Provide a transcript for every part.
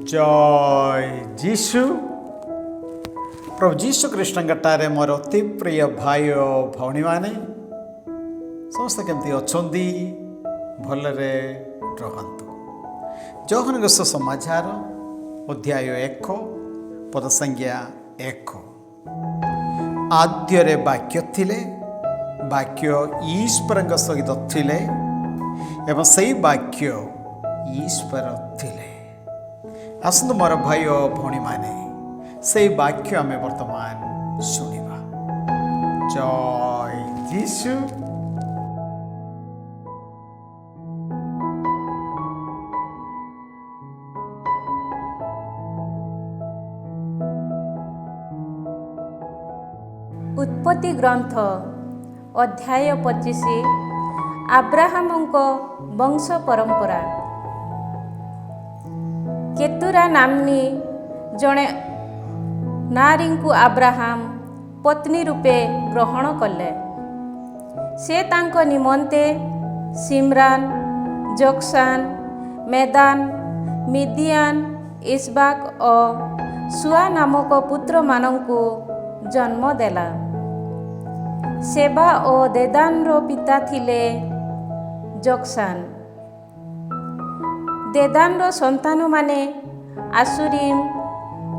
जय जीशु। प्रभु जीशु कृष्णटारे मोर अति प्रिय भाई और भौणी मैंने समस्त केमती अच्छा भलरे रहतु। जौहन समाचार अध्याय 1 पद संज्ञा 1। आद्यरे वाक्य थिले, वाक्य ईश्वर सहित थिले एवं सही वाक्य ईश्वर थिले। आसतु मोर भाई और भौणी माने से वाक्य आम वर्तमान शुणा। जय जीशु। उत्पत्ति ग्रंथ अध्याय 25 आब्राहामଙ୍କ वंश परंपरा। केतुरा नामनी जड़े नारी को आब्राहाम पत्नी रूपे ग्रहण कले। से तांको निमंते सिमरान, जोक्सान, मेदान, मिदियान, इस्बाक और सुआ नामक पुत्र मानंकु जन्म देला। सेबा और देदान रो पिता थिले जोक्सान। देदान रो संतान माने आसुरीम,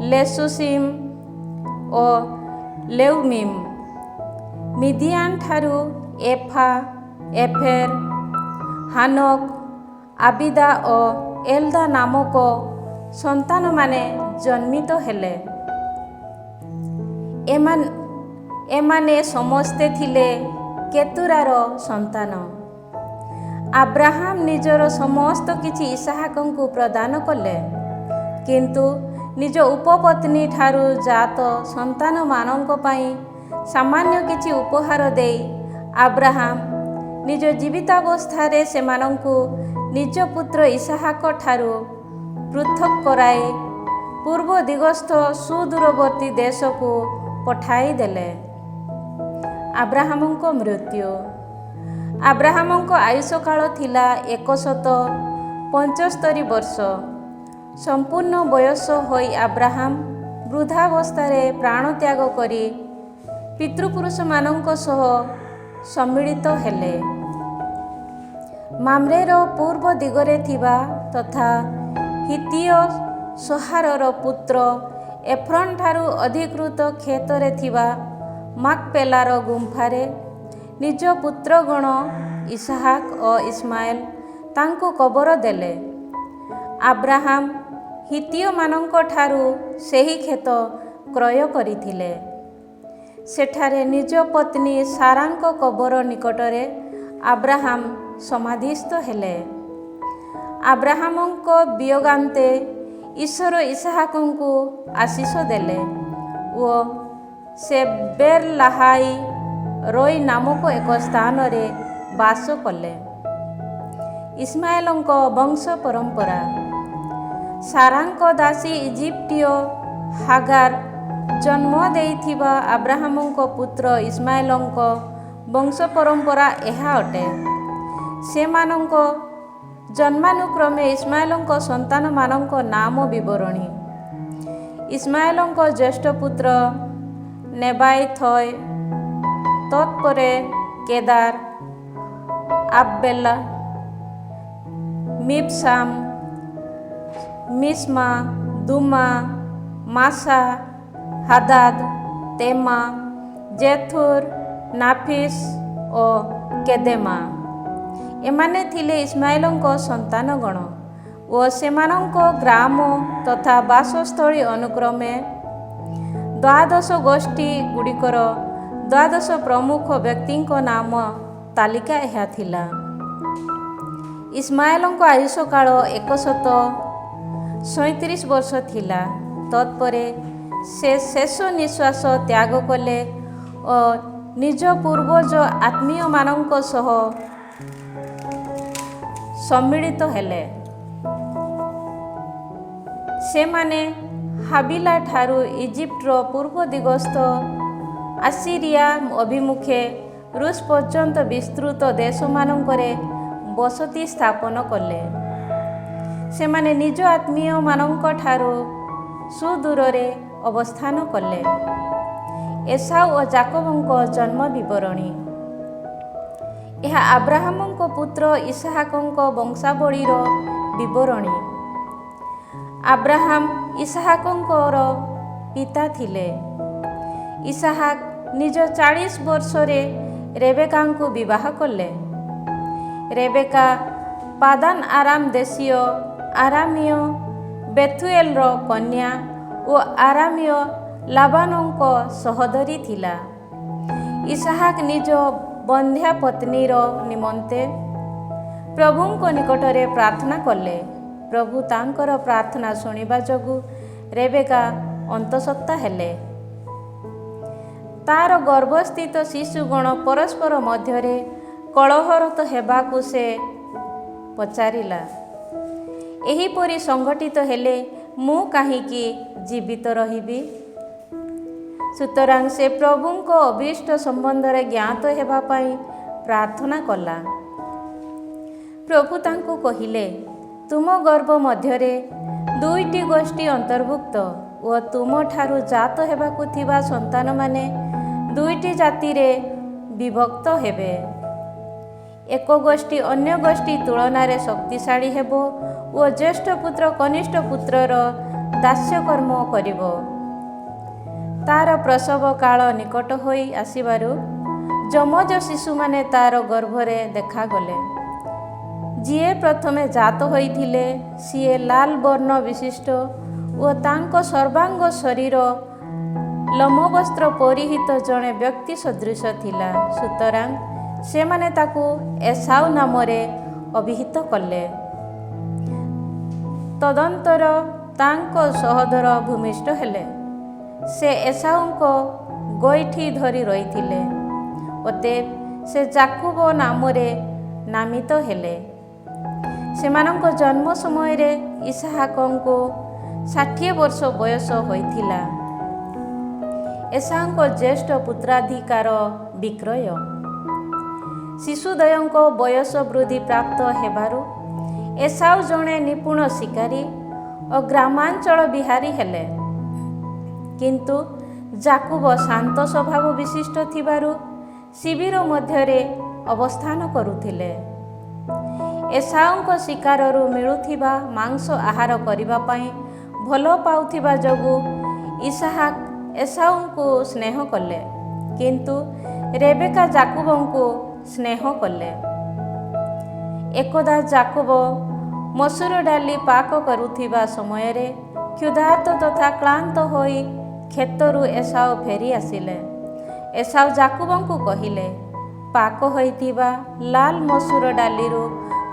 लेसुसीम और लेउमीम। मिदियान ठारू एफा, एफेर, हानक, आबिदा और एल्दा नामक संतान माने जन्मित हेले। एमाने समस्ते थिले केतुरार संतान। आब्राहाम निजर समस्त किछि इसहाकंकु प्रदान कले, किंतु निज उपपत्नी ठारू जात संतान मानंक पई सामान्य किछि उपहार देई आब्राहाम निज जीवितावस्थारे सेमानंकु निज पुत्र इसहाक ठारू पृथक कराई पूर्व दिगस्थ सुदूरवर्ती देश को पठाई देले। आब्राहामंक मृत्यु। आब्राहामंक आयुष काल थिला 175 वर्ष। संपूर्ण बयस होई आब्राहाम वृद्धावस्थारे प्राण त्याग करी पितृपुरुष मानंक सह सम्मिलित हेले। माम्रेर पूर्व दिगरे थिबा तथा हितीय सोहारर पुत्र एफ्रन ठारू अधिकृत क्षेत्रे थिबा माकपेलार गुंफारे निज पुत्रगण इसहाक और इस्माइल तांको कबर देले। आब्राहाम हितीय मानंक ठारू सेही खेत क्रय करिथिले। सेठारे निज पत्नी सारांक कबर निकटरे आब्राहाम समाधिस्थ हेले। आब्राहामंक वियोगान्ते ईश्वर इसहाकंकु आशीष देले ओ से बेरलाहाई रोई नामक एक स्थान रे बास कले। इस्माएलंक वंश परंपरा। सारांक दासी इजिप्टिय हागार जन्म देइथिबा आब्राहामंक पुत्र इस्माएलंक वंश परंपरा एहा अटे। सेमानंक जन्मानुक्रमे इस्माएलंक संतान मानंक नाम विवरणी। इस्माएलंक ज्येष्ठ पुत्र नेबाई थय, तत्परे केदार, आब्बेला, मिबसाम, मिस्मा, दुमा, मासा, हादाद, तेमा, जेथुर, नाफिस और केदेमा। एमाने थिले इस्माएलंक संतानगण ओ सेमानंक ग्राम तथा बासस्थली अनुक्रमे 12 गोष्ठी गुड़िकर 12 प्रमुख व्यक्तिंक नाम तालिका एहा थिला। इस्माएलंक आयुष काल 137 वर्ष थिला। तत्परे से शेष निश्वास त्याग कले और निज पूर्वज आत्मीय मानंक सह सम्मिलित हेले। से माने हाबिला ठारू इजिप्टर पूर्व दिगस्थ आसीरिया अभिमुखे रूस पर्यंत विस्तृत देश मानंकरे बसती स्थापन कले। ସେମାନେ ନିଜ ଆତ୍ମୀୟମାନଙ୍କ ଠାରୁ ସୁଦୂରରେ ଅବସ୍ଥାନ କଲେ। ଏସାଉ ଓ ଯାକୋବଙ୍କ ଜନ୍ମ ବିବରଣୀ। ଏହା ଆବ୍ରାହମଙ୍କ ପୁତ୍ର ଇସାହାକଙ୍କ ବଂଶାବଳୀର ବିବରଣୀ। ଆବ୍ରାହମ ଇସାହାକଙ୍କର ପିତା ଥିଲେ। ଇସାହାକ ନିଜ 40 ବର୍ଷରେ ରେବେକାଙ୍କୁ ବିବାହ କଲେ। ରେବେକା ପାଦାନ ଆରାମ ଦେଶୀୟ ଆରାମୀୟ ବେଥୁଏଲର କନ୍ୟା ଓ ଆରାମୀୟ ଲାବାନଙ୍କ ସହୋଦରୀ ଥିଲା। ଇସାହାକ ନିଜ ବନ୍ଧ୍ୟା ପତ୍ନୀର ନିମନ୍ତେ ପ୍ରଭୁଙ୍କ ନିକଟରେ ପ୍ରାର୍ଥନା କଲେ। ପ୍ରଭୁ ତାଙ୍କର ପ୍ରାର୍ଥନା ଶୁଣିବା ଯୋଗୁଁ ରେବେକା ଅନ୍ତଃସତ୍ତ୍ୱା ହେଲେ। ତାର ଗର୍ଭସ୍ଥିତ ଶିଶୁଗଣ ପରସ୍ପର ମଧ୍ୟରେ କଳହରତ ହେବାକୁ ସେ ପଚାରିଲା, ଏହିପରି ସଂଗଠିତ ହେଲେ ମୁଁ କାହିଁକି ଜୀବିତ ରହିବି? ସୁତରାଂ ସେ ପ୍ରଭୁଙ୍କ ଅଭୀଷ୍ଟ ସମ୍ବନ୍ଧରେ ଜ୍ଞାତ ହେବା ପାଇଁ ପ୍ରାର୍ଥନା କଲା। ପ୍ରଭୁ ତାଙ୍କୁ କହିଲେ, ତୁମ ଗର୍ଭ ମଧ୍ୟରେ 2ଟି ଗୋଷ୍ଠୀ ଅନ୍ତର୍ଭୁକ୍ତ ଓ ତୁମଠାରୁ ଜାତ ହେବାକୁ ଥିବା ସନ୍ତାନମାନେ 2ଟି ଜାତିରେ ବିଭକ୍ତ ହେବେ। ଏକ ଗୋଷ୍ଠୀ ଅନ୍ୟ ଗୋଷ୍ଠୀ ତୁଳନାରେ ଶକ୍ତିଶାଳୀ ହେବ ଓ ଜ୍ୟେଷ୍ଠ ପୁତ୍ର କନିଷ୍ଠ ପୁତ୍ରର ଦାସ୍ୟକର୍ମ କରିବ। ତାର ପ୍ରସବ କାଳ ନିକଟ ହୋଇ ଆସିବାରୁ ଯମଜ ଶିଶୁମାନେ ତାର ଗର୍ଭରେ ଦେଖାଗଲେ। ଯିଏ ପ୍ରଥମେ ଜାତ ହୋଇଥିଲେ ସିଏ ଲାଲ ବର୍ଣ୍ଣ ବିଶିଷ୍ଟ ଓ ତାଙ୍କ ସର୍ବାଙ୍ଗ ଶରୀର ଲମ୍ବବସ୍ତ୍ର ପରିହିତ ଜଣେ ବ୍ୟକ୍ତି ସଦୃଶ ଥିଲା। ସୁତରାଂ ସେମାନେ ତାକୁ ଏସାଉ ନାମରେ ଅଭିହିତ କଲେ। ତଦନ୍ତର ତାଙ୍କ ସହୋଦର ଭୂମିଷ୍ଠ ହେଲେ। ସେ ଏସାଉଙ୍କ ଗୋଇଠି ଧରି ରହିଥିଲେ। ଅତଏବ ସେ ଯାକୋବ ନାମରେ ନାମିତ ହେଲେ। ସେମାନଙ୍କ ଜନ୍ମ ସମୟରେ ଇସାହାକଙ୍କୁ 60 ବର୍ଷ ବୟସ ହୋଇଥିଲା। ଏସାଉଙ୍କ ଜ୍ୟେଷ୍ଠ ପୁତ୍ରାଧିକାର ବିକ୍ରୟ। ଶିଶୁଦ୍ୱୟଙ୍କ ବୟସ ବୃଦ୍ଧି ପ୍ରାପ୍ତ ହେବାରୁ ଏସାଉ ଜଣେ ନିପୁଣ ଶିକାରୀ ଓ ଗ୍ରାମାଞ୍ଚଳ ବିହାରୀ ହେଲେ। କିନ୍ତୁ ଯାକୋବ ଶାନ୍ତ ସ୍ୱଭାବ ବିଶିଷ୍ଟ ଥିବାରୁ ଶିବିର ମଧ୍ୟରେ ଅବସ୍ଥାନ କରୁଥିଲେ। ଏସାଉଙ୍କ ଶିକାରରୁ ମିଳୁଥିବା ମାଂସ ଆହାର କରିବା ପାଇଁ ଭଲ ପାଉଥିବା ଯୋଗୁଁ ଇସାହାକ ଏସାଉଙ୍କୁ ସ୍ନେହ କଲେ, କିନ୍ତୁ ରେବେକା ଯାକୋବଙ୍କୁ ସ୍ନେହ କଲେ। ଏକଦା ଯାକୋବ ମସୁର ଡାଲି ପାକ କରୁଥିବା ସମୟରେ କ୍ଷୁଧାର୍ତ ତଥା କ୍ଳାନ୍ତ ହୋଇ କ୍ଷେତରୁ ଏସାଉ ଫେରି ଆସିଲେ। ଏସାଉ ଯାକୋବଙ୍କୁ କହିଲେ, ପାକ ହୋଇଥିବା ଲାଲ ମସୁର ଡାଲିରୁ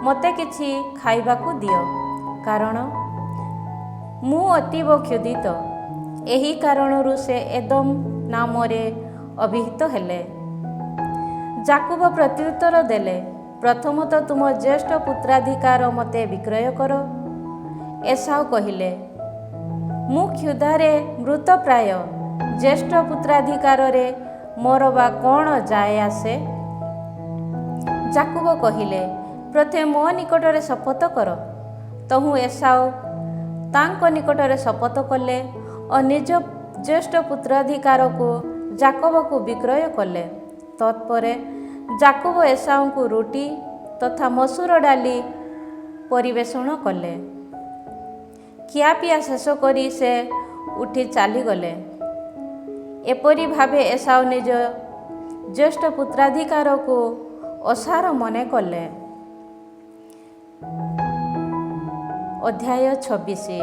ମୋତେ କିଛି ଖାଇବାକୁ ଦିଅ, କାରଣ ମୁଁ ଅତୀବ କ୍ଷୁଧିତ। ଏହି କାରଣରୁ ସେ ଏଦୋମ ନାମରେ ଅଭିହିତ ହେଲେ। ଯାକୋବ ପ୍ରତ୍ୟୁତ୍ତର ଦେଲେ, ପ୍ରଥମତଃ ତୁମ ଜ୍ୟେଷ୍ଠ ପୁତ୍ରାଧିକାର ମୋତେ ବିକ୍ରୟ କର। ଏସାଉ କହିଲେ, ମୁଁ କ୍ଷୁଧାରେ ମୃତପ୍ରାୟ, ଜ୍ୟେଷ୍ଠ ପୁତ୍ରାଧିକାରରେ ମୋର ବା କ'ଣ ଯାଏ ଆସେ? ଯାକୋବ କହିଲେ, ପ୍ରଥମେ ମୋ ନିକଟରେ ଶପଥ କର। ତହୁଁ ଏସାଉ ତାଙ୍କ ନିକଟରେ ଶପଥ କଲେ ଓ ନିଜ ଜ୍ୟେଷ୍ଠ ପୁତ୍ରାଧିକାରକୁ ଯାକୋବକୁ ବିକ୍ରୟ କଲେ। ତତ୍ପରେ ଯାକୋବ ଏସାଉଙ୍କୁ ରୁଟି ତଥା ମସୁର ଡାଲି ପରିବେଷଣ କଲେ। ଖିଆପିଆ ଶେଷ କରି ସେ ଉଠି ଚାଲିଗଲେ। ଏପରି ଭାବେ ଏସାଉ ନିଜ ଜ୍ୟେଷ୍ଠ ପୁତ୍ରାଧିକାରକୁ ଅସାର ମନେ କଲେ। ଅଧ୍ୟାୟ 26।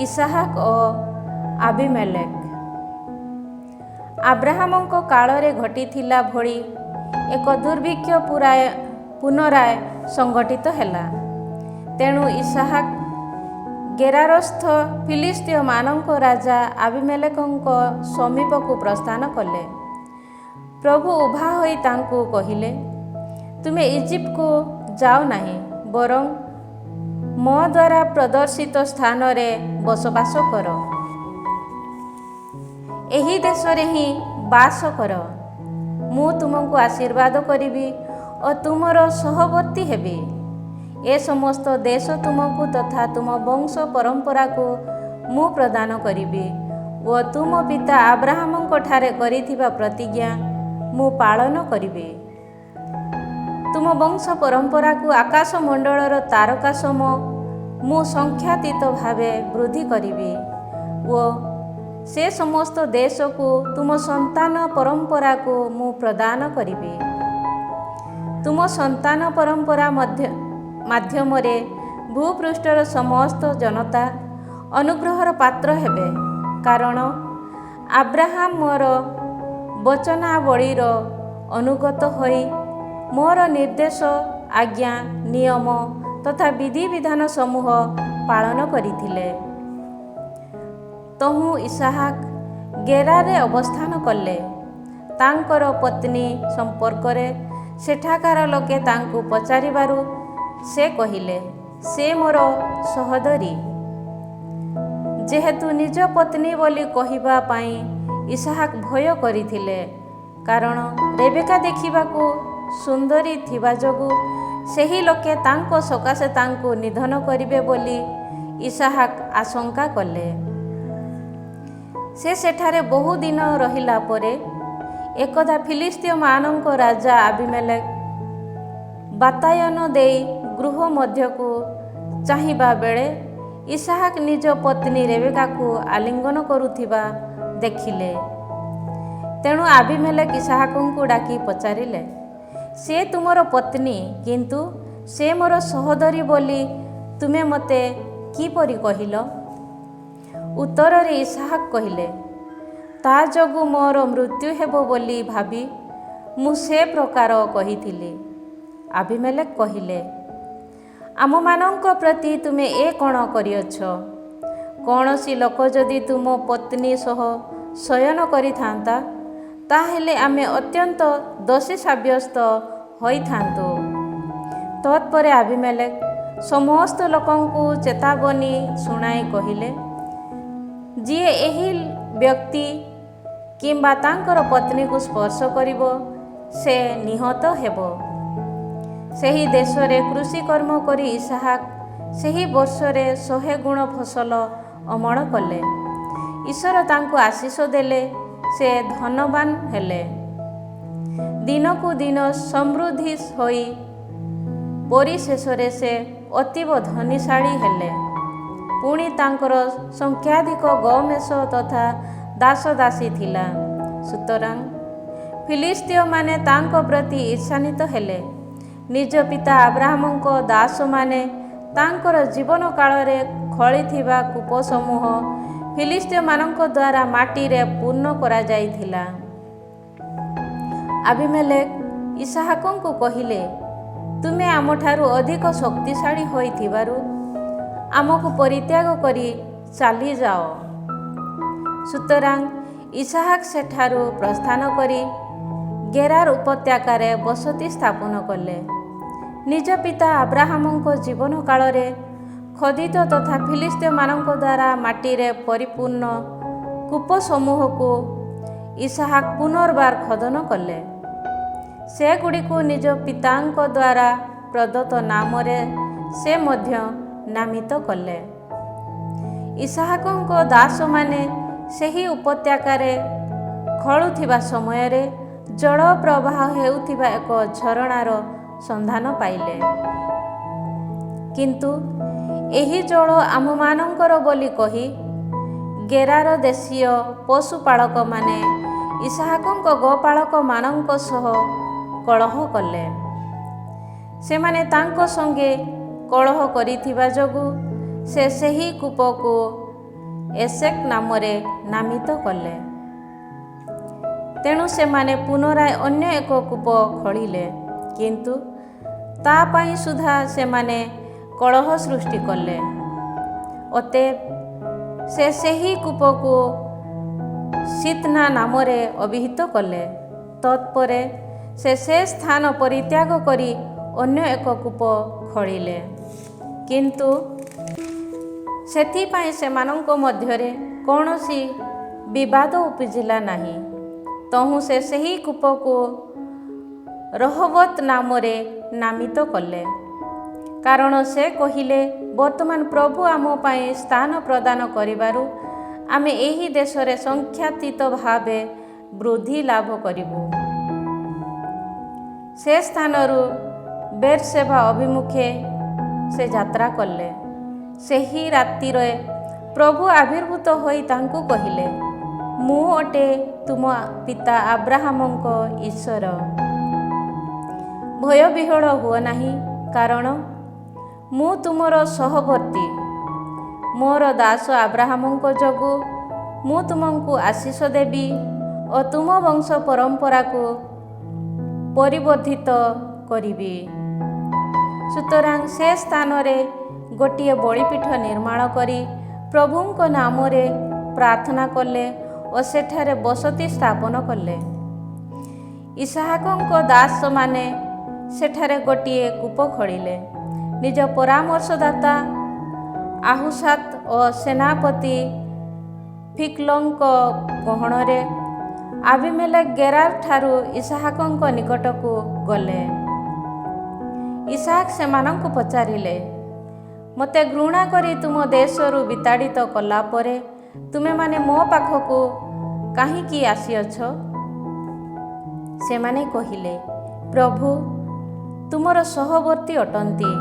ଇସାହାକ ଓ ଆବିମେଲେକ। ଆବ୍ରାହମଙ୍କ କାଳରେ ଘଟିଥିଲା ଭଳି ଏକ ଦୁର୍ଭିକ୍ଷ ପୁନରାୟ ସଂଗଠିତ ହେଲା। ତେଣୁ ଇସାହାକ ଗେରାରସ୍ଥ ଫିଲିସ୍ତୀୟମାନଙ୍କ ରାଜା ଆବିମେଲେକଙ୍କ ସମୀପକୁ ପ୍ରସ୍ଥାନ କଲେ। ପ୍ରଭୁ ଉଭା ହୋଇ ତାଙ୍କୁ କହିଲେ, ତୁମେ ଇଜିପ୍ଟକୁ ଯାଅ ନାହିଁ, ବରଂ ମୋ ଦ୍ୱାରା ପ୍ରଦର୍ଶିତ ସ୍ଥାନରେ ବସବାସ କର। ଏହି ଦେଶରେ ହିଁ ବାସ କର। ମୁଁ ତୁମକୁ ଆଶୀର୍ବାଦ କରିବି ଓ ତୁମର ସହବର୍ତ୍ତୀ ହେବି। ଏ ସମସ୍ତ ଦେଶ ତୁମକୁ ତଥା ତୁମ ବଂଶ ପରମ୍ପରାକୁ ମୁଁ ପ୍ରଦାନ କରିବି ଓ ତୁମ ପିତା ଆବ୍ରାହମଙ୍କ ଠାରେ କରିଥିବା ପ୍ରତିଜ୍ଞା ମୁଁ ପାଳନ କରିବି। ତୁମ ବଂଶ ପରମ୍ପରାକୁ ଆକାଶମଣ୍ଡଳର ତାରକା ସମ ମୁଁ ସଂଖ୍ୟାତୀତ ଭାବେ ବୃଦ୍ଧି କରିବି ଓ ସେ ସମସ୍ତ ଦେଶକୁ ତୁମ ସନ୍ତାନ ପରମ୍ପରାକୁ ମୁଁ ପ୍ରଦାନ କରିବି। ତୁମ ସନ୍ତାନ ପରମ୍ପରା ମାଧ୍ୟମରେ ଭୂପୃଷ୍ଠର ସମସ୍ତ ଜନତା ଅନୁଗ୍ରହର ପାତ୍ର ହେବେ, କାରଣ ଆବ୍ରାହାମ ମୋର ବଚନାବଳୀର ଅନୁଗତ ହୋଇ ମୋର ନିର୍ଦ୍ଦେଶ, ଆଜ୍ଞା, ନିୟମ ତଥା ବିଧିବିଧାନ ସମୂହ ପାଳନ କରିଥିଲେ। ତହୁଁ ଇସାହାକ ଗେରାରେ ଅବସ୍ଥାନ କଲେ। ତାଙ୍କର ପତ୍ନୀ ସମ୍ପର୍କରେ ସେଠାକାର ଲୋକେ ତାଙ୍କୁ ପଚାରିବାରୁ ସେ କହିଲେ, ସେ ମୋର ସହୋଦରୀ। ଯେହେତୁ ନିଜ ପତ୍ନୀ ବୋଲି କହିବା ପାଇଁ ଇସାହାକ ଭୟ କରିଥିଲେ, କାରଣ ରେବେକା ଦେଖିବାକୁ ସୁନ୍ଦରୀ ଥିବା ଯୋଗୁଁ ସେହି ଲୋକେ ତାଙ୍କ ସକାଶେ ତାଙ୍କୁ ନିଧନ କରିବେ ବୋଲି ଇସାହାକ ଆଶଙ୍କା କଲେ। ସେ ସେଠାରେ ବହୁଦିନ ରହିଲା ପରେ ଏକଦା ଫିଲିସ୍ତୀୟମାନଙ୍କ ରାଜା ଆବିମେଲେକ ବାତାୟନ ଦେଇ ଗୃହ ମଧ୍ୟକୁ ଚାହିଁବା ବେଳେ ଇସାହାକ ନିଜ ପତ୍ନୀ ରେବେକାକୁ ଆଲିଙ୍ଗନ କରୁଥିବା ଦେଖିଲେ। ତେଣୁ ଆବିମେଲେକ ଇସାହାକଙ୍କୁ ଡାକି ପଚାରିଲେ, ସେ ତୁମର ପତ୍ନୀ, କିନ୍ତୁ ସେ ମୋର ସହୋଦରୀ ବୋଲି ତୁମେ ମୋତେ କିପରି କହିଲ? ଉତ୍ତରରେ ଇସାହାକ କହିଲେ, ତା ଯୋଗୁଁ ମୋର ମୃତ୍ୟୁ ହେବ ବୋଲି ଭାବି ମୁଁ ସେ ପ୍ରକାର କହିଥିଲି। ଆବିମେଲେକ କହିଲେ, ଆମମାନଙ୍କ ପ୍ରତି ତୁମେ ଏ କ'ଣ କରିଅଛ? କୌଣସି ଲୋକ ଯଦି ତୁମ ପତ୍ନୀ ସହ ଶୟନ କରିଥାନ୍ତା, ତାହେଲେ ଆମେ ଅତ୍ୟନ୍ତ ଦୋଷୀ ସାବ୍ୟସ୍ତ ହୋଇଥାନ୍ତୁ। ତତ୍ପରେ ଆବିମେଲେକ ସମସ୍ତ ଲୋକଙ୍କୁ ଚେତାବନୀ ଶୁଣାଇ କହିଲେ, ଯିଏ ଏହି ବ୍ୟକ୍ତି କିମ୍ବା ତାଙ୍କର ପତ୍ନୀକୁ ସ୍ପର୍ଶ କରିବ, ସେ ନିହତ ହେବ। ସେହି ଦେଶରେ କୃଷିକର୍ମ କରି ଇସାହାକ ସେହି ବର୍ଷରେ 100 ଗୁଣ ଫସଲ ଅମଳ କଲେ। ଈଶ୍ୱର ତାଙ୍କୁ ଆଶୀଷ ଦେଲେ, ସେ ଧନବାନ ହେଲେ। ଦିନକୁ ଦିନ ସମୃଦ୍ଧି ହୋଇ ପରିଶେଷରେ ସେ ଅତୀବ ଧନୀଶାଳୀ ହେଲେ। ପୁଣି ତାଙ୍କର ସଂଖ୍ୟାଧିକ ଗୋମେଷ ତଥା ଦାସଦାସୀ ଥିଲା। ସୁତରାଂ ଫିଲିସ୍ତୀୟମାନେ ତାଙ୍କ ପ୍ରତି ଈର୍ଷାନ୍ୱିତ ହେଲେ। ନିଜ ପିତା ଆବ୍ରାହମଙ୍କ ଦାସମାନେ ତାଙ୍କର ଜୀବନ କାଳରେ ଖୋଳିଥିବା କୂପସମୂହ ଫିଲିସ୍ତୀୟମାନଙ୍କ ଦ୍ୱାରା ମାଟିରେ ପୂର୍ଣ୍ଣ କରାଯାଇଥିଲା। ଆବିମେଲେକ ଇସାହାକଙ୍କୁ କହିଲେ, ତୁମେ ଆମଠାରୁ ଅଧିକ ଶକ୍ତିଶାଳୀ ହୋଇଥିବାରୁ ଆମକୁ ପରିତ୍ୟାଗ କରି ଚାଲିଯାଅ। ସୁତରାଂ ଇସାହାକ ସେଠାରୁ ପ୍ରସ୍ଥାନ କରି ଗେରାର ଉପତ୍ୟକାରେ ବସତି ସ୍ଥାପନ କଲେ। ନିଜ ପିତା ଆବ୍ରାହମଙ୍କ ଜୀବନ କାଳରେ ଖୋଦିତ ତଥା ଫିଲିସ୍ତୀୟମାନଙ୍କ ଦ୍ୱାରା ମାଟିରେ ପରିପୂର୍ଣ୍ଣ କୂପସମୂହକୁ ଇସାହାକ ପୁନର୍ବାର ଖୋଦନ କଲେ। ସେଗୁଡ଼ିକୁ ନିଜ ପିତାଙ୍କ ଦ୍ୱାରା ପ୍ରଦତ୍ତ ନାମରେ ସେ ମଧ୍ୟ ନାମିତ କଲେ। ଇସାହାକଙ୍କ ଦାସମାନେ ସେହି ଉପତ୍ୟକାରେ ଖୋଳୁଥିବା ସମୟରେ ଜଳ ପ୍ରବାହ ହେଉଥିବା ଏକ ଝରଣାର ସନ୍ଧାନ ପାଇଲେ। କିନ୍ତୁ ଏହି ଜଳ ଆମମାନଙ୍କର ବୋଲି କହି ଗେରାର ଦେଶୀୟ ପଶୁପାଳକମାନେ ଇସାହାକଙ୍କ ଗୋପାଳକମାନଙ୍କ ସହ କଳହ କଲେ। ସେମାନେ ତାଙ୍କ ସଙ୍ଗେ କଳହ କରିଥିବା ଯୋଗୁଁ ସେ ସେହି କୂପକୁ ଏସେକ ନାମରେ ନାମିତ କଲେ। ତେଣୁ ସେମାନେ ପୁନରାୟ ଅନ୍ୟ ଏକ କୂପ ଖୋଳିଲେ, କିନ୍ତୁ ତା ପାଇଁ ସୁଦ୍ଧା ସେମାନେ କଳହ ସୃଷ୍ଟି କଲେ। ଅତଏବ ସେ ସେହି କୂପକୁ ସିତ୍ନା ନାମରେ ଅଭିହିତ କଲେ। ତତ୍ପରେ ସେ ସ୍ଥାନ ପରିତ୍ୟାଗ କରି ଅନ୍ୟ ଏକ କୂପ ଖୋଳିଲେ, କିନ୍ତୁ ସେଥିପାଇଁ ସେମାନଙ୍କ ମଧ୍ୟରେ କୌଣସି ବିବାଦ ଉପୁଜିଲା ନାହିଁ। ତହୁଁ ସେ ସେହି କୂପକୁ ରହୋବତ ନାମରେ ନାମିତ କଲେ, କାରଣ ସେ କହିଲେ, ବର୍ତ୍ତମାନ ପ୍ରଭୁ ଆମ ପାଇଁ ସ୍ଥାନ ପ୍ରଦାନ କରିବାରୁ ଆମେ ଏହି ଦେଶରେ ସଂଖ୍ୟାତୀତ ଭାବେ ବୃଦ୍ଧି ଲାଭ କରିବୁ। ସେ ସ୍ଥାନରୁ ବେର୍ସେବା ଅଭିମୁଖେ ସେ ଯାତ୍ରା କଲେ। ସେହି ରାତିରେ ପ୍ରଭୁ ଆବିର୍ଭୂତ ହୋଇ ତାଙ୍କୁ କହିଲେ, ମୁଁ ଅଟେ ତୁମ ପିତା ଆବ୍ରାହମଙ୍କ ଈଶ୍ୱର। ଭୟବିହ୍ୱଳ ହୁଅ ନାହିଁ, କାରଣ ମୁଁ ତୁମର ସହବର୍ତ୍ତୀ। ମୋର ଦାସ ଆବ୍ରାହମଙ୍କ ଯୋଗୁଁ ମୁଁ ତୁମକୁ ଆଶୀଷ ଦେବି ଓ ତୁମ ବଂଶ ପରମ୍ପରାକୁ ପରିବର୍ଦ୍ଧିତ କରିବି। ସୁତରାଂ ସେ ସ୍ଥାନରେ ଗୋଟିଏ ବଳିପୀଠ ନିର୍ମାଣ କରି ପ୍ରଭୁଙ୍କ ନାମରେ ପ୍ରାର୍ଥନା କଲେ ଓ ସେଠାରେ ବସତି ସ୍ଥାପନ କଲେ। ଇସାହାକଙ୍କ ଦାସମାନେ ସେଠାରେ ଗୋଟିଏ କୂପ ଖୋଳିଲେ। ନିଜ ପରାମର୍ଶଦାତା ଆହୁସାତ ଓ ସେନାପତି ଫିକଲଙ୍କ ଗହଣରେ ଆବିମେଲେକ ଗେରାର ଠାରୁ ଇସାହାକଙ୍କ ନିକଟକୁ ଗଲେ। ଇସାହାକ ସେମାନଙ୍କୁ ପଚାରିଲେ, ମୋତେ ଘୃଣା କରି ତୁମ ଦେଶରୁ ବିତାଡ଼ିତ କଲା ପରେ ତୁମେମାନେ ମୋ ପାଖକୁ କାହିଁକି ଆସିଅଛ? ସେମାନେ କହିଲେ, ପ୍ରଭୁ ତୁମର ସହବର୍ତ୍ତୀ ଅଟନ୍ତି,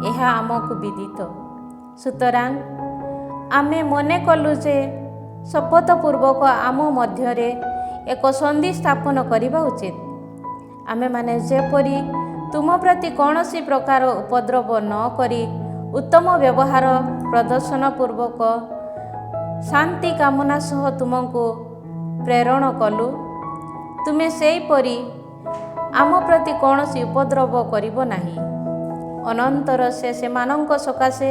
ଏହା ଆମକୁ ବିଦିତ। ସୁତରାଂ ଆମେ ମନେ କଲୁ ଯେ ଶପଥପୂର୍ବକ ଆମ ମଧ୍ୟରେ ଏକ ସନ୍ଧି ସ୍ଥାପନ କରିବା ଉଚିତ। ଆମେମାନେ ଯେପରି ତୁମ ପ୍ରତି କୌଣସି ପ୍ରକାର ଉପଦ୍ରବ ନ କରି ଉତ୍ତମ ବ୍ୟବହାର ପ୍ରଦର୍ଶନ ପୂର୍ବକ ଶାନ୍ତି କାମନା ସହ ତୁମକୁ ପ୍ରେରଣ କଲୁ, ତୁମେ ସେହିପରି ଆମ ପ୍ରତି କୌଣସି ଉପଦ୍ରବ କରିବ ନାହିଁ। ଅନନ୍ତର ସେ ସେମାନଙ୍କ ସକାଶେ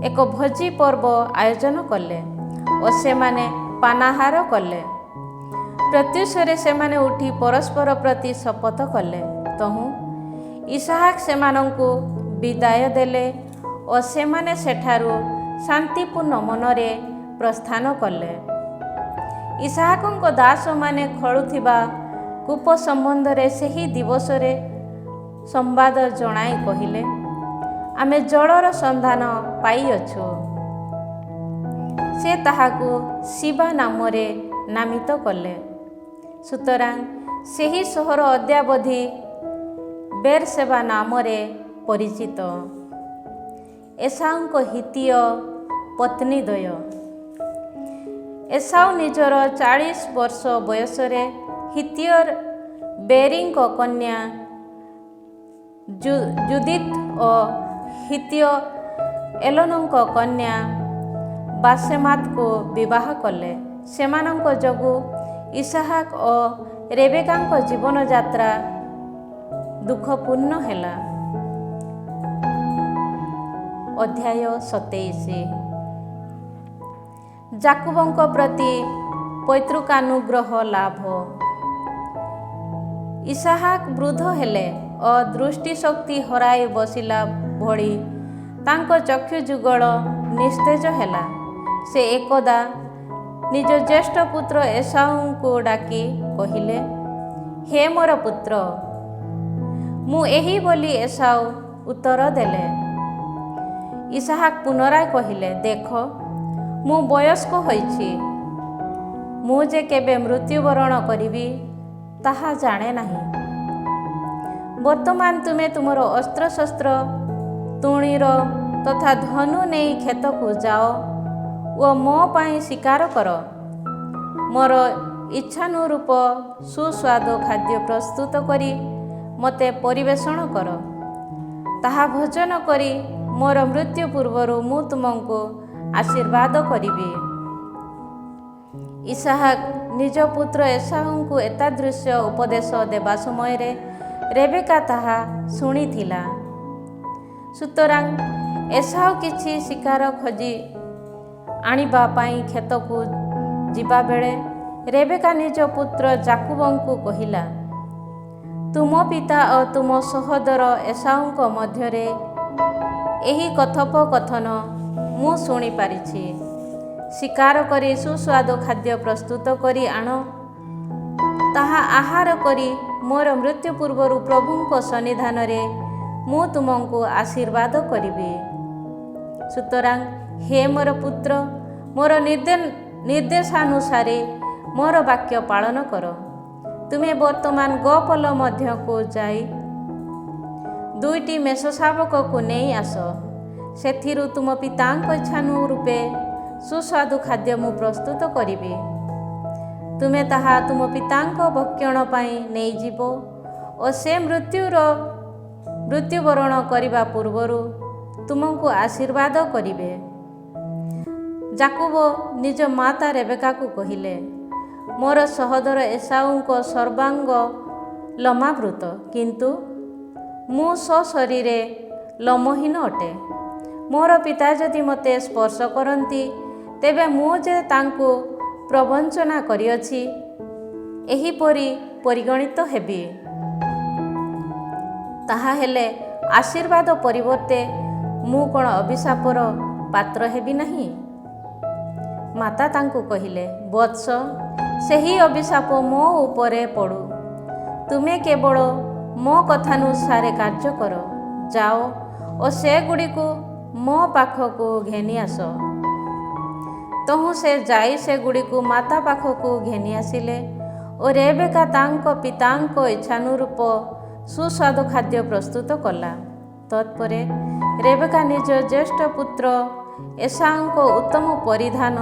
ଏକ ଭୋଜି ପର୍ବ ଆୟୋଜନ କଲେ ଓ ସେମାନେ ପାନାହାର କଲେ। ପ୍ରତ୍ୟୁଷରେ ସେମାନେ ଉଠି ପରସ୍ପର ପ୍ରତି ଶପଥ କଲେ। ତହୁଁ ଇସାହାକ ସେମାନଙ୍କୁ ବିଦାୟ ଦେଲେ ଓ ସେମାନେ ସେଠାରୁ ଶାନ୍ତିପୂର୍ଣ୍ଣ ମନରେ ପ୍ରସ୍ଥାନ କଲେ। ଇସାହାକଙ୍କ ଦାସମାନେ ଖୋଳୁଥିବା କୂପ ସମ୍ବନ୍ଧରେ ସେହି ଦିବସରେ ସମ୍ବାଦ ଜଣାଇ କହିଲେ, ଆମେ ଜଳର ସନ୍ଧାନ ପାଇଅଛୁ। ସେ ତାହାକୁ ଶିବା ନାମରେ ନାମିତ କଲେ। ସୁତରାଂ ସେହି ସହର ଅଦ୍ୟାବଧି ବେର୍ସେବା ନାମରେ ପରିଚିତ। ଏସାଉଙ୍କ ହିତୀୟ ପତ୍ନୀଦ୍ୱୟ। ଏସାଉ ନିଜର 40 ବର୍ଷ ବୟସରେ ହିତୀୟ ବେରିଙ୍କ କନ୍ୟା ଜୁଦିତ ଓ ହିତୀୟ ଏଲୋନଙ୍କ କନ୍ୟା ବାସେମାତକୁ ବିବାହ କଲେ। ସେମାନଙ୍କ ଯୋଗୁଁ ଇସାହାକ ଓ ରେବେକାଙ୍କ ଜୀବନଯାତ୍ରା ଦୁଃଖପୂର୍ଣ୍ଣ ହେଲା। ଅଧ୍ୟାୟ 27। ଯାକୁବଙ୍କ ପ୍ରତି ପୈତୃକାନୁଗ୍ରହ ଲାଭ। ଇସାହାକ ବୃଦ୍ଧ ହେଲେ ଓ ଦୃଷ୍ଟିଶକ୍ତି ହରାଇ ବସିଲା ଭଳି ତାଙ୍କ ଚକ୍ଷୁ ଯୁଗଳ ନିସ୍ତେଜ ହେଲା। ସେ ଏକଦା ନିଜ ଜ୍ୟେଷ୍ଠ ପୁତ୍ର ଏସାଉଙ୍କୁ ଡାକି କହିଲେ, ହେ ମୋର ପୁତ୍ର। ମୁଁ ଏହି ବୋଲି ଏସାଉ ଉତ୍ତର ଦେଲେ। ଇସାହାକ ପୁନରାୟ କହିଲେ, ଦେଖ ମୁଁ ବୟସ୍କ ହୋଇଛି, ମୁଁ ଯେ କେବେ ମୃତ୍ୟୁବରଣ କରିବି ତାହା ଜାଣେ ନାହିଁ। ବର୍ତ୍ତମାନ ତୁମେ ତୁମର ଅସ୍ତ୍ରଶସ୍ତ୍ର, ତୁଣୀର ତଥା ଧନୁ ନେଇ କ୍ଷେତକୁ ଯାଅ ଓ ମୋ ପାଇଁ ଶିକାର କର। ମୋର ଇଚ୍ଛାନୁରୂପ ସୁସ୍ୱାଦୁ ଖାଦ୍ୟ ପ୍ରସ୍ତୁତ କରି ମୋତେ ପରିବେଷଣ କର। ତାହା ଭୋଜନ କରି ମୋର ମୃତ୍ୟୁ ପୂର୍ବରୁ ମୁଁ ତୁମକୁ ଆଶୀର୍ବାଦ କରିବି। ଇସାହାକ ନିଜ ପୁତ୍ର ଏସାଉଙ୍କୁ ଏତାଦୃଶ ଉପଦେଶ ଦେବା ସମୟରେ ରେବେକା ତାହା ଶୁଣିଥିଲା। ସୁତରାଂ ଏସାଉ କିଛି ଶିକାର ଖୋଜି ଆଣିବା ପାଇଁ କ୍ଷେତକୁ ଯିବାବେଳେ ରେବେକା ନିଜ ପୁତ୍ର ଯାକୁବଙ୍କୁ କହିଲା, ତୁମ ପିତା ଓ ତୁମ ସହୋଦର ଏସାଉଙ୍କ ମଧ୍ୟରେ ଏହି କଥୋପକଥନ ମୁଁ ଶୁଣିପାରିଛି। ଶିକାର କରି ସୁସ୍ୱାଦୁ ଖାଦ୍ୟ ପ୍ରସ୍ତୁତ କରି ଆଣ, ତାହା ଆହାର କରି ମୋର ମୃତ୍ୟୁ ପୂର୍ବରୁ ପ୍ରଭୁଙ୍କ ସନ୍ନିଧାନରେ ମୁଁ ତୁମକୁ ଆଶୀର୍ବାଦ କରିବି। ସୁତରାଂ ହେ ମୋର ପୁତ୍ର, ମୋର ନିର୍ଦ୍ଦେଶାନୁସାରେ ମୋର ବାକ୍ୟ ପାଳନ କର। ତୁମେ ବର୍ତ୍ତମାନ ଗୋପଲ ମଧ୍ୟକୁ ଯାଇ 2ଟି ମେଷଶାବକକୁ ନେଇ ଆସ। ସେଥିରୁ ତୁମ ପିତାଙ୍କ ଇଚ୍ଛାନୁରୂପେ ସୁସ୍ୱାଦୁ ଖାଦ୍ୟ ମୁଁ ପ୍ରସ୍ତୁତ କରିବି। ତୁମେ ତାହା ତୁମ ପିତାଙ୍କ ଭକ୍ଷଣ ପାଇଁ ନେଇଯିବ ଓ ସେ ମୃତ୍ୟୁବରଣ କରିବା ପୂର୍ବରୁ ତୁମକୁ ଆଶୀର୍ବାଦ କରିବେ। ଯାକୁବ ନିଜ ମାତା ରେବେକାକୁ କହିଲେ, ମୋର ସହୋଦର ଏସାଉଙ୍କ ସର୍ବାଙ୍ଗ ଲୋମାବୃତ, କିନ୍ତୁ ମୁଁ ସଶରୀରେ ଲୋମହୀନ ଅଟେ। ମୋର ପିତା ଯଦି ମୋତେ ସ୍ପର୍ଶ କରନ୍ତି, ତେବେ ମୁଁ ଯେ ତାଙ୍କୁ ପ୍ରବଞ୍ଚନା କରିଅଛି ଏହିପରି ପରିଗଣିତ ହେବି। ତାହା ହେଲେ ଆଶୀର୍ବାଦ ପରିବର୍ତ୍ତେ ମୁଁ କ'ଣ ଅଭିଶାପର ପାତ୍ର ହେବି ନାହିଁ? ମାତା ତାଙ୍କୁ କହିଲେ, ବତ୍ସ, ସେହି ଅଭିଶାପ ମୋ ଉପରେ ପଡ଼ୁ। ତୁମେ କେବଳ ମୋ କଥାନୁସାରେ କାର୍ଯ୍ୟ କର। ଯାଅ ଓ ସେଗୁଡ଼ିକୁ ମୋ ପାଖକୁ ଘେନି ଆସ। ତହୁଁ ସେ ଯାଇ ସେଗୁଡ଼ିକୁ ମାତା ପାଖକୁ ଘେନି ଆସିଲେ ଓ ରେବେକା ତାଙ୍କ ପିତାଙ୍କ ଇଚ୍ଛାନୁରୂପ ସୁସ୍ୱାଦୁ ଖାଦ୍ୟ ପ୍ରସ୍ତୁତ କଲା। ତତ୍ପରେ ରେବେକା ନିଜ ଜ୍ୟେଷ୍ଠ ପୁତ୍ର ଏସାଉଙ୍କ ଉତ୍ତମ ପରିଧାନ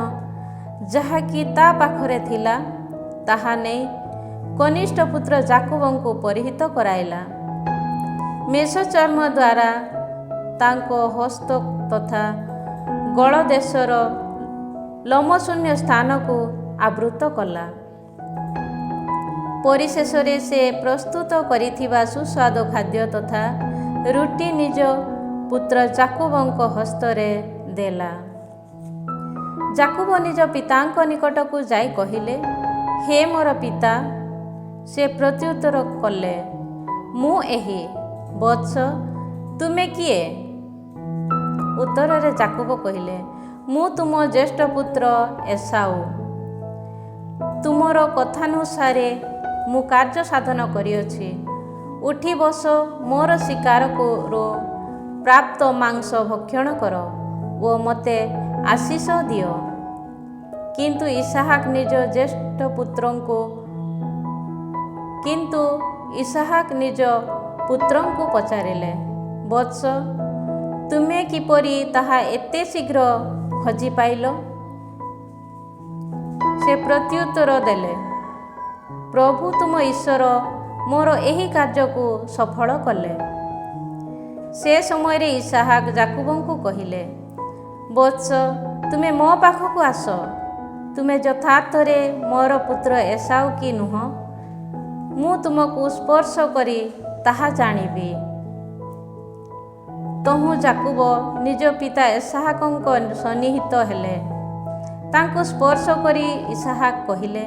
ଯାହାକି ତା ପାଖରେ ଥିଲା, ତାହା ନେଇ କନିଷ୍ଠ ପୁତ୍ର ଯାକୁବଙ୍କୁ ପରିହିତ କରାଇଲା। ମେଷ ଚର୍ମ ଦ୍ୱାରା ତାଙ୍କ ହସ୍ତ ତଥା ଗଳଦେଶର ଲୋମଶୂନ୍ୟ ସ୍ଥାନକୁ ଆବୃତ କଲା। ପରିଶେଷରେ ସେ ପ୍ରସ୍ତୁତ କରିଥିବା ସୁସ୍ୱାଦୁ ଖାଦ୍ୟ ତଥା ରୁଟି ନିଜ ପୁତ୍ର ଯାକୁବଙ୍କ ହସ୍ତରେ ଦେଲା। ଯାକୁବ ନିଜ ପିତାଙ୍କ ନିକଟକୁ ଯାଇ କହିଲେ, ହେ ମୋର ପିତା। ସେ ପ୍ରତ୍ୟୁତ୍ତର କଲେ, ମୁଁ ଏହି। ବତ୍ସ, ତୁମେ କିଏ? ଉତ୍ତରରେ ଯାକୁବ କହିଲେ, ମୁଁ ତୁମ ଜ୍ୟେଷ୍ଠ ପୁତ୍ର ଏସାଉ। ତୁମର କଥାନୁସାରେ ମୁଁ କାର୍ଯ୍ୟ ସାଧନ କରିଅଛି। ଉଠି ବସ, ମୋର ଶିକାରରୁ ପ୍ରାପ୍ତ ମାଂସ ଭକ୍ଷଣ କର ଓ ମୋତେ ଆଶୀଷ ଦିଅ। କିନ୍ତୁ ଇସାହାକ ନିଜ ପୁତ୍ରଙ୍କୁ ପଚାରିଲେ, ବତ୍ସ, ତୁମେ କିପରି ତାହା ଏତେ ଶୀଘ୍ର ଖୋଜି ପାଇଲ? ସେ ପ୍ରତ୍ୟୁତ୍ତର ଦେଲେ, ପ୍ରଭୁ ତୁମ ଈଶ୍ୱର ମୋର ଏହି କାର୍ଯ୍ୟକୁ ସଫଳ କଲେ। ସେ ସମୟରେ ଇସାହାକ ଯାକୁବଙ୍କୁ କହିଲେ, ବତ୍ସ, ତୁମେ ମୋ ପାଖକୁ ଆସ। ତୁମେ ଯଥାର୍ଥରେ ମୋର ପୁତ୍ର ଏସାଉ କି ନୁହଁ, ମୁଁ ତୁମକୁ ସ୍ପର୍ଶ କରି ତାହା ଜାଣିବି। ତହୁଁ ଯାକୁବ ନିଜ ପିତା ଇସାହାକଙ୍କ ସନ୍ନିହିତ ହେଲେ। ତାଙ୍କୁ ସ୍ପର୍ଶ କରି ଇସାହାକ କହିଲେ,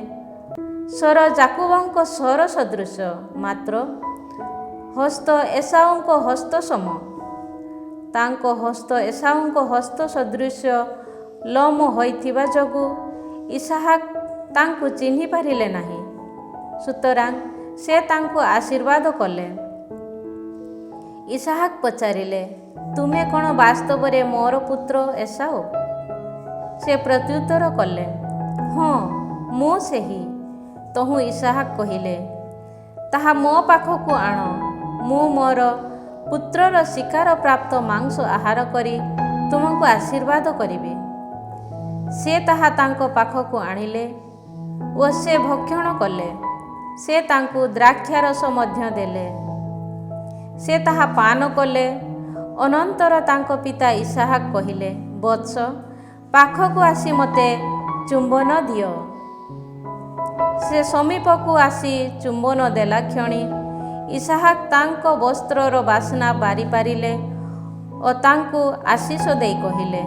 ସ୍ୱର ଯାକୁବଙ୍କ ସ୍ୱର ସଦୃଶ, ମାତ୍ର ହସ୍ତ ଏସାଉଙ୍କ ହସ୍ତ ସମ। ତାଙ୍କ ହସ୍ତ ଏସାଉଙ୍କ ହସ୍ତ ସଦୃଶ ଲୋମ ହୋଇଥିବା ଯୋଗୁଁ ଇସାହାକ ତାଙ୍କୁ ଚିହ୍ନି ପାରିଲେ ନାହିଁ। ସୁତରାଂ ସେ ତାଙ୍କୁ ଆଶୀର୍ବାଦ କଲେ। ଇସାହାକ ପଚାରିଲେ, ତୁମେ କ'ଣ ବାସ୍ତବରେ ମୋର ପୁତ୍ର ଏସାଉ? ସେ ପ୍ରତ୍ୟୁତ୍ତର କଲେ, ହଁ, ମୁଁ ସେହି। ତହୁଁ ଇସାହାକ କହିଲେ, ତାହା ମୋ ପାଖକୁ ଆଣ। ମୁଁ ମୋର ପୁତ୍ରର ଶିକାର ପ୍ରାପ୍ତ ମାଂସ ଆହାର କରି ତୁମକୁ ଆଶୀର୍ବାଦ କରିବି। ସେ ତାହା ତାଙ୍କ ପାଖକୁ ଆଣିଲେ ଓ ସେ ଭକ୍ଷଣ କଲେ। ସେ ତାଙ୍କୁ ଦ୍ରାକ୍ଷାରସ ମଧ୍ୟ ଦେଲେ। ସେ ତାହା ପାନ କଲେ। ଅନନ୍ତର ତାଙ୍କ ପିତା ଇସାହାକ କହିଲେ, ବତ୍ସ, ପାଖକୁ ଆସି ମୋତେ ଚୁମ୍ବନ ଦିଅ। ସେ ସମୀପକୁ ଆସି ଚୁମ୍ବନ ଦେଲା କ୍ଷଣି ଇସାହାକ ତାଙ୍କ ବସ୍ତ୍ରର ବାସ୍ନା ବାରିପାରିଲେ ଓ ତାଙ୍କୁ ଆଶୀଷ ଦେଇ କହିଲେ,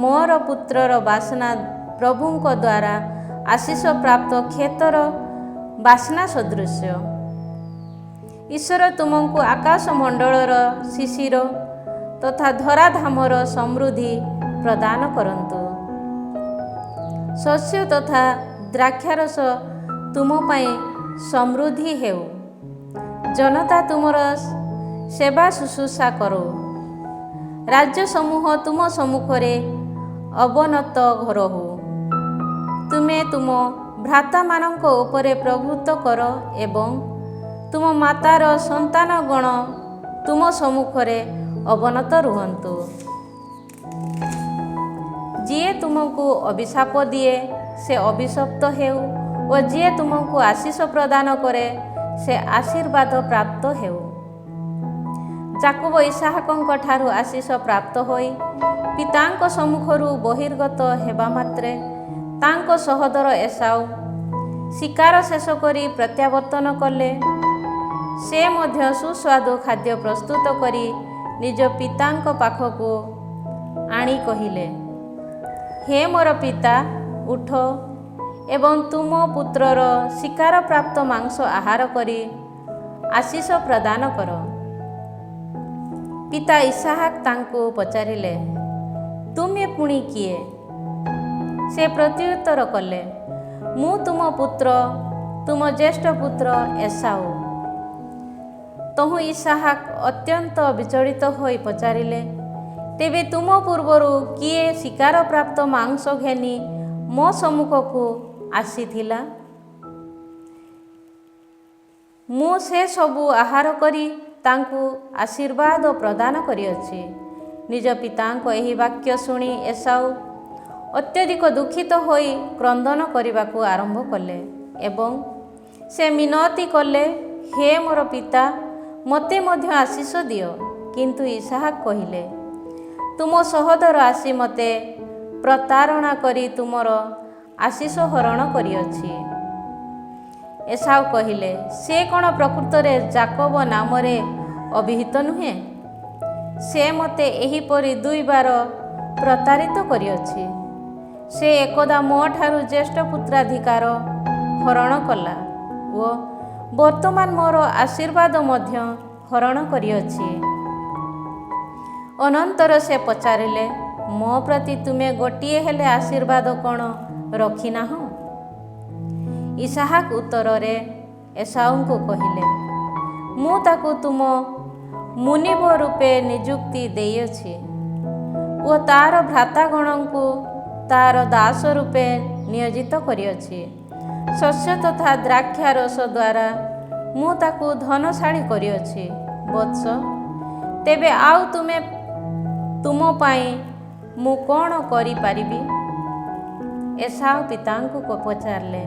ମୋର ପୁତ୍ରର ବାସ୍ନା ପ୍ରଭୁଙ୍କ ଦ୍ୱାରା ଆଶୀଷ ପ୍ରାପ୍ତ କ୍ଷେତର ବାସ୍ନା ସଦୃଶ। ଈଶ୍ୱର ତୁମକୁ ଆକାଶମଣ୍ଡଳର ଶିଶିର ତଥା ଧରାଧାମର ସମୃଦ୍ଧି ପ୍ରଦାନ କରନ୍ତୁ। ଶସ୍ୟ ତଥା ଦ୍ରାକ୍ଷାରସ ତୁମ ପାଇଁ ସମୃଦ୍ଧି ହେଉ। ଜନତା ତୁମର ସେବା ଶୁଶ୍ରୂଷା କର। ରାଜ୍ୟ ସମୂହ ତୁମ ସମ୍ମୁଖରେ ଅବନତ ରହୁ। ତୁମେ ତୁମ ଭ୍ରାତାମାନଙ୍କ ଉପରେ ପ୍ରଭୁତ୍ୱ କର ଏବଂ ତୁମ ମାତାର ସନ୍ତାନଗଣ ତୁମ ସମ୍ମୁଖରେ ଅବନତ ରୁହନ୍ତୁ। ଯିଏ ତୁମକୁ ଅଭିଶାପ ଦିଏ ସେ ଅଭିଶପ୍ତ ହେଉ ଓ ଯିଏ ତୁମକୁ ଆଶୀଷ ପ୍ରଦାନ କରେ ସେ ଆଶୀର୍ବାଦ ପ୍ରାପ୍ତ ହେଉ। ଯାକୋବ ଇସାହାକଙ୍କ ଠାରୁ ଆଶୀଷ ପ୍ରାପ୍ତ ହୋଇ ପିତାଙ୍କ ସମ୍ମୁଖରୁ ବହିର୍ଗତ ହେବା ମାତ୍ରେ ତାଙ୍କ ସହୋଦର ଏସାଉ ଶିକାର ଶେଷ କରି ପ୍ରତ୍ୟାବର୍ତ୍ତନ କଲେ। ସେ ମଧ୍ୟ ସୁସ୍ୱାଦୁ ଖାଦ୍ୟ ପ୍ରସ୍ତୁତ କରି ନିଜ ପିତାଙ୍କ ପାଖକୁ ଆଣି କହିଲେ, ହେ ମୋର ପିତା, ଉଠ ଏବଂ ତୁମ ପୁତ୍ରର ଶିକାର ପ୍ରାପ୍ତ ମାଂସ ଆହାର କରି ଆଶୀଷ ପ୍ରଦାନ କର। ପିତା ଇସାହାକ ତାଙ୍କୁ ପଚାରିଲେ, ତୁମେ ପୁଣି କିଏ? ସେ ପ୍ରତ୍ୟୁତ୍ତର କଲେ, ମୁଁ ତୁମ ପୁତ୍ର, ତୁମ ଜ୍ୟେଷ୍ଠ ପୁତ୍ର ଏସାଉ। ତହୁଁ ଇସାହାକ ଅତ୍ୟନ୍ତ ବିଚଳିତ ହୋଇ ପଚାରିଲେ, ତେବେ ତୁମ ପୂର୍ବରୁ କିଏ ଶିକାର ପ୍ରାପ୍ତ ମାଂସ ଘେନି ମୋ ସମ୍ମୁଖକୁ ଆସିଥିଲା? ମୁଁ ସେ ସବୁ ଆହାର କରି ତାଙ୍କୁ ଆଶୀର୍ବାଦ ପ୍ରଦାନ କରିଅଛି। ନିଜ ପିତାଙ୍କ ଏହି ବାକ୍ୟ ଶୁଣି ଏସାଉ ଅତ୍ୟଧିକ ଦୁଃଖିତ ହୋଇ କ୍ରନ୍ଦନ କରିବାକୁ ଆରମ୍ଭ କଲେ ଏବଂ ସେ ମିନତି କଲେ, ହେ ମୋର ପିତା, ମୋତେ ମଧ୍ୟ ଆଶୀଷ ଦିଅ। କିନ୍ତୁ ଇସାହାକ କହିଲେ, ତୁମ ସହୋଦର ଆସି ମୋତେ ପ୍ରତାରଣା କରି ତୁମର ଆଶୀଷ ହରଣ କରିଅଛି। ଏସାଉ କହିଲେ, ସେ କ'ଣ ପ୍ରକୃତରେ ଯାକୋବ ନାମରେ ଅଭିହିତ ନୁହେଁ? ସେ ମୋତେ ଏହିପରି 2 ବାର ପ୍ରତାରିତ କରିଅଛି। ସେ ଏକଦା ମୋ ଠାରୁ ଜ୍ୟେଷ୍ଠ ପୁତ୍ରାଧିକାର ହରଣ କଲା ଓ ବର୍ତ୍ତମାନ ମୋର ଆଶୀର୍ବାଦ ମଧ୍ୟ ହରଣ କରିଅଛି। ଅନନ୍ତର ସେ ପଚାରିଲେ, ମୋ ପ୍ରତି ତୁମେ ଗୋଟିଏ ହେଲେ ଆଶୀର୍ବାଦ କ'ଣ ରଖିନାହଁ? ଇସାହାକ ଉତ୍ତରରେ ଏସାଉଙ୍କୁ କହିଲେ, ମୁଁ ତାକୁ ତୁମ ମୁନିବ ରୂପେ ନିଯୁକ୍ତି ଦେଇଅଛି ଓ ତାର ଭ୍ରାତାଗଣଙ୍କୁ ତାର ଦାସ ରୂପେ ନିୟୋଜିତ କରିଅଛି। ଶସ୍ୟ ତଥା ଦ୍ରାକ୍ଷାରସ ଦ୍ୱାରା ମୁଁ ତାକୁ ଧନଶାଳୀ କରିଅଛି। ବତ୍ସ, ତେବେ ଆଉ ତୁମ ପାଇଁ ମୁଁ କ'ଣ କରିପାରିବି? ଏସାଉ ପିତାଙ୍କୁ ପଚାରିଲେ,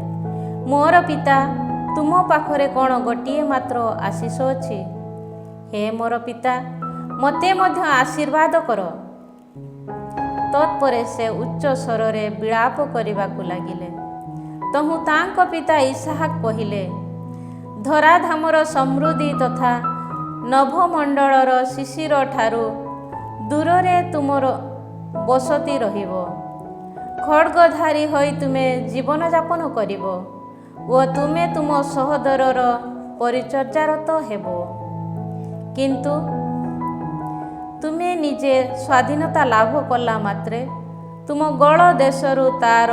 ମୋର ପିତା, ତୁମ ପାଖରେ କ'ଣ ଗୋଟିଏ ମାତ୍ର ଆଶୀଷ ଅଛି? ହେ ମୋର ପିତା, ମୋତେ ମଧ୍ୟ ଆଶୀର୍ବାଦ କର। ତତ୍ପରେ ସେ ଉଚ୍ଚ ସ୍ୱରରେ ବିଳାପ କରିବାକୁ ଲାଗିଲେ। ତହୁଁ ତାଙ୍କ ପିତା ଇସାହାକ କହିଲେ, ଧରାଧାମର ସମୃଦ୍ଧି ତଥା ନଭମଣ୍ଡଳର ଶିଶିର ଠାରୁ ଦୂରରେ ତୁମର ବସତି ରହିବ। ଖଡ଼୍ଗଧାରୀ ହୋଇ ତୁମେ ଜୀବନଯାପନ କରିବ ଓ ତୁମେ ତୁମ ସହୋଦରର ପରିଚର୍ଯ୍ୟାରତ ହେବ। କିନ୍ତୁ ତୁମେ ନିଜେ ସ୍ୱାଧୀନତା ଲାଭ କଲା ମାତ୍ରେ ତୁମ ଗଳ ଦେଶରୁ ତାର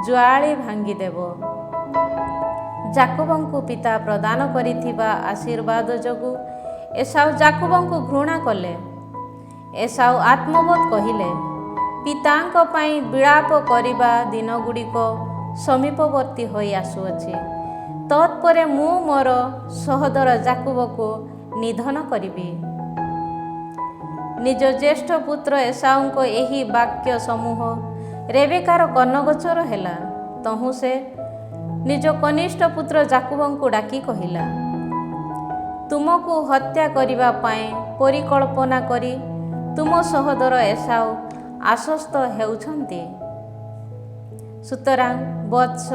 ଜ୍ୱାଳି ଭାଙ୍ଗିଦେବ। ଯାକୋବଙ୍କୁ ପିତା ପ୍ରଦାନ କରିଥିବା ଆଶୀର୍ବାଦ ଯୋଗୁଁ ଏସାଉ ଯାକୋବଙ୍କୁ ଘୃଣା କଲେ। ଏସାଉ ଆତ୍ମବୋଧ କହିଲେ, ପିତାଙ୍କ ପାଇଁ ବିଳାପ କରିବା ଦିନଗୁଡ଼ିକ ସମୀପବର୍ତ୍ତୀ ହୋଇ ଆସୁଅଛି। ତତ୍ପରେ ମୁଁ ମୋର ସହୋଦର ଯାକୋବକୁ ନିଧନ କରିବି। ନିଜ ଜ୍ୟେଷ୍ଠ ପୁତ୍ର ଏସାଉଙ୍କ ଏହି ବାକ୍ୟ ସମୂହ ରେବେକାର କର୍ଣ୍ଣଗୋଚର ହେଲା। ତହୁଁ ସେ ନିଜ କନିଷ୍ଠ ପୁତ୍ର ଯାକୋବଙ୍କୁ ଡାକି କହିଲା, ତୁମକୁ ହତ୍ୟା କରିବା ପାଇଁ ପରିକଳ୍ପନା କରି ତୁମ ସହୋଦର ଏସାଉ ଆଶ୍ୱସ୍ତ ହେଉଛନ୍ତି। ସୁତରାଂ ବତ୍ସ,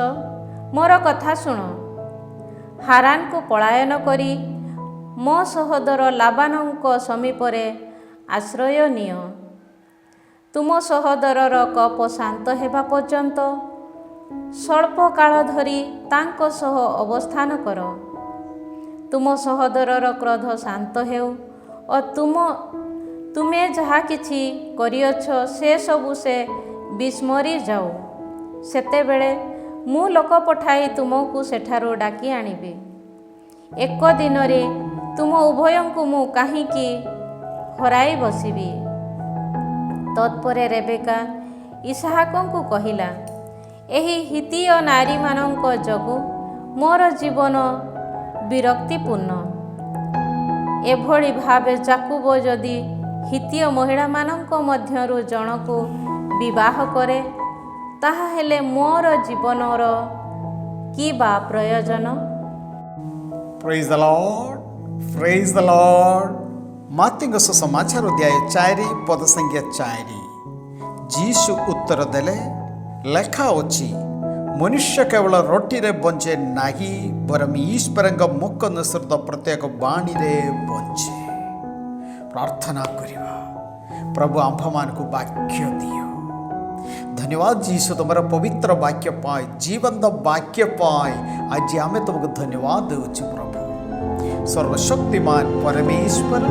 ମୋର କଥା ଶୁଣ। ହାରାନକୁ ପଳାୟନ କରି ମୋ ସହୋଦର ଲାବାନଙ୍କ ସମୀପରେ ଆଶ୍ରୟ ନିଅ। ତୁମ ସହୋଦରର କୋପ ଶାନ୍ତ ହେବା ପର୍ଯ୍ୟନ୍ତ ସ୍ୱଳ୍ପ କାଳ ଧରି ତାଙ୍କ ସହ ଅବସ୍ଥାନ କର। ତୁମ ସହୋଦରର କ୍ରୋଧ ଶାନ୍ତ ହେଉ ଓ ତୁମେ ଯାହା କିଛି କରିଅଛ ସେସବୁ ସେ ବିସ୍ମରି ଯାଉ। ସେତେବେଳେ ମୁଁ ଲୋକ ପଠାଇ ତୁମକୁ ସେଠାରୁ ଡାକି ଆଣିବି। 1 ଦିନରେ ତୁମ ଉଭୟଙ୍କୁ ମୁଁ କାହିଁକି ହରାଇ ବସିବି? ତତ୍ପରେ ରେବେକା ଇସାହାକଙ୍କୁ କହିଲା, ଏହି ହିତୀୟ ନାରୀମାନଙ୍କ ଯୋଗୁଁ ମୋର ଜୀବନ ବିରକ୍ତିପୂର୍ଣ୍ଣ। ଏଭଳି ଭାବେ ଯାକୁବ ଯଦି ହିତୀୟ ମହିଳାମାନଙ୍କ ମଧ୍ୟରୁ ଜଣକୁ ବିବାହ କରେ, ତାହାହେଲେ ମୋର ଜୀବନର କି ବା ପ୍ରୟୋଜନ? ପ୍ରେଜ୍ ଦ ଲର୍ଡ, ପ୍ରେଜ୍ ଦ ଲର୍ଡ। ମାର୍ଥିଙ୍କ ସୁସମାଚାର ଅଧ୍ୟାୟ 4 ପଦ ସଂଖ୍ୟା 4। ଯୀଶୁ ଉତ୍ତର ଦେଲେ, ଲେଖା ଅଛି, ମନୁଷ୍ୟ କେବଳ ରୋଟିରେ ବଞ୍ଚେ ନାହିଁ, ବରଂ ଈଶ୍ୱରଙ୍କ ମୁଖ ନିଃସୃତ ପ୍ରତ୍ୟେକ ବାଣୀରେ ବଞ୍ଚେ। ପ୍ରାର୍ଥନା କରିବା। ପ୍ରଭୁ ଆମ୍ଭମାନଙ୍କୁ ବାକ୍ୟ ଦିଅ। ଧନ୍ୟବାଦ ଯୀଶୁ, ତୁମର ପବିତ୍ର ବାକ୍ୟ ପାଇ, ଜୀବନ୍ତ ବାକ୍ୟ ପାଇ ଆଜି ଆମେ ତୁମକୁ ଧନ୍ୟବାଦ ଦେଉଛୁ। ପ୍ରଭୁ ସର୍ବଶକ୍ତିମାନ ପରମେଶ୍ୱର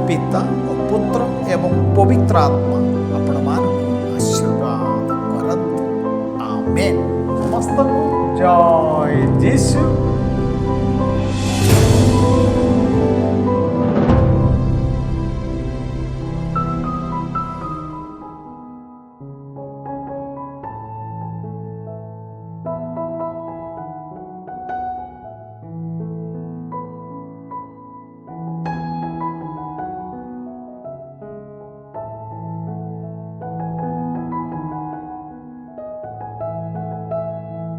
ପିତା ଓ ପୁତ୍ର ଏବଂ ପବିତ୍ର ଆତ୍ମା ଆପଣମାନଙ୍କୁ ଆଶୀର୍ବାଦ କରନ୍ତୁ। ଆମେନ୍। ସମସ୍ତଙ୍କୁ ଜୟ ଯୀଶୁ।